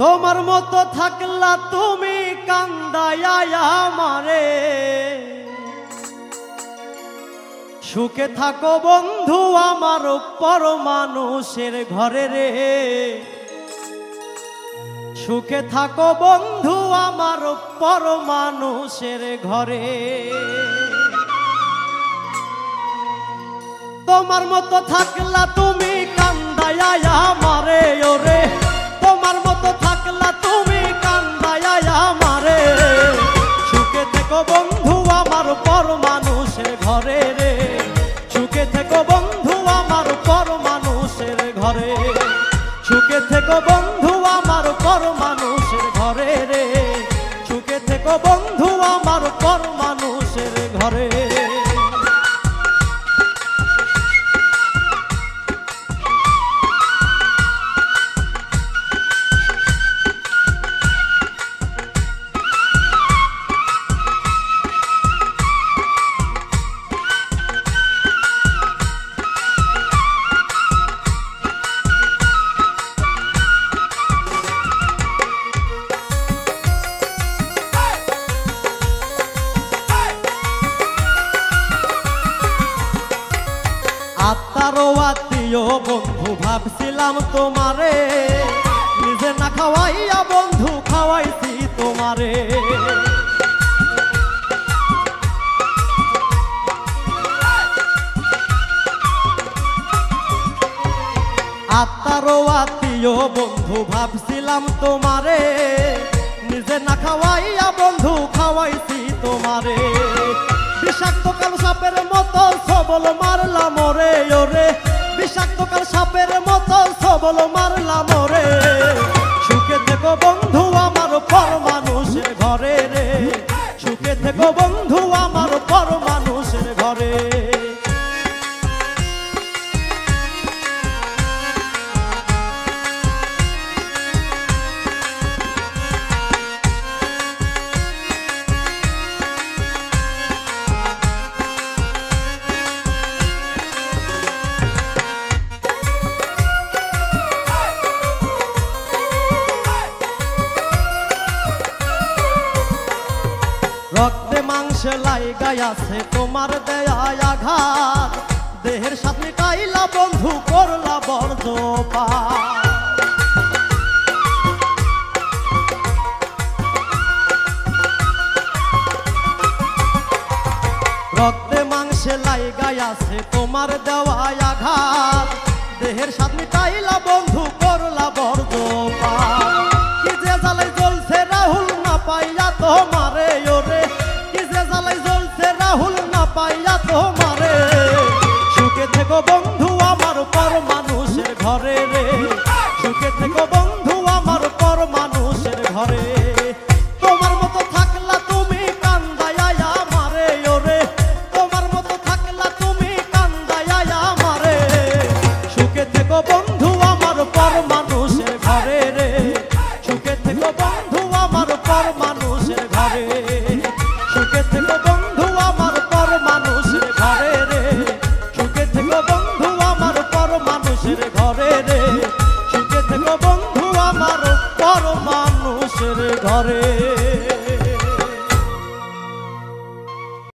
তোমার মতো থাকলা তুমি কান্দায়া আমারে, সুখে থাকো বন্ধু আমার পর মানুষের ঘরে রে। সুখে থাকো বন্ধু আমার পর মানুষের ঘরে। তোমার মতো থাকলা তুমি কান্দায়া আমারে ওরে, তোমার মতো থাকলা তুমি কান্দায়া আমারে। সুখে থেকো বন্ধু আমার পর মানুষের ঘরে রে। সুখে থেকো বন্ধু আমার পর মানুষের ঘরে। সুখে থেকো বন্ধু আমার পর মানুষের ঘরে রে। সুখে থেকো বন্ধু আমার পর মানুষের ঘরে। আত্মারও আত্মীয় বন্ধু ভাবছিলাম তোমারে, নিজে না খাওয়াইয়া বন্ধু খাওয়াইছি তোমারে। আত্মারও আত্মীয় বন্ধু ভাবছিলাম তোমারে, নিজে না খাওয়াইয়া বন্ধু খাওয়াইছি তোমারে। বিষাক্ত কাল সাপের মতো সবল মারলাম ওরে ওরে, বিষাক্ত কাল সাপের মতো সবল মারলাম ওরে। সুখে থেকো বন্ধু আমার পর মানুষের ঘরে রে। সুখে থেকো বন্ধু আমার পর মানুষের ঘরে। রক্তে মাংসে লাইগাই আছে তোমার দেয়া আঘাত, দেহের সাথে মিটাইলা বন্ধু করলা বর্জপাত। রক্তে মাংসে লাইগাই আছে তোমার দেওয়া আঘাত, দেহের সাথে মিটাইলা বন্ধু করলা বর্জপাত। কি যে জ্বালাই জ্বলছে রাহুল না পাইয়া তোমারে ওরে, কি যে জ্বালাই জ্বলছে রাহুল না পাইয়া তোমারে। সুখে থেকো বন্ধু আমার পর মানুষের ঘরে রে। সুখে থেকো বন্ধু আমার পর মানুষের ঘরে। তোমার মতো থাকলা তুমি কান্দায়া আমারে ওরে, তোমার মতো থাকলা তুমি কান্দায়া আমারে। সুখে থেকো বন্ধু আমার পর মানুষের ঘরে রে। সুখে থেকো বন্ধু আমার পর মানুষের ঘরে। সুখে থেকো বন্ধু আমার পর মানুষের ঘরে রে। সুখে থেকো বন্ধু আমার পর মানুষের ঘরে রে। সুখে থেকো বন্ধু আমার পর মানুষের ঘরে।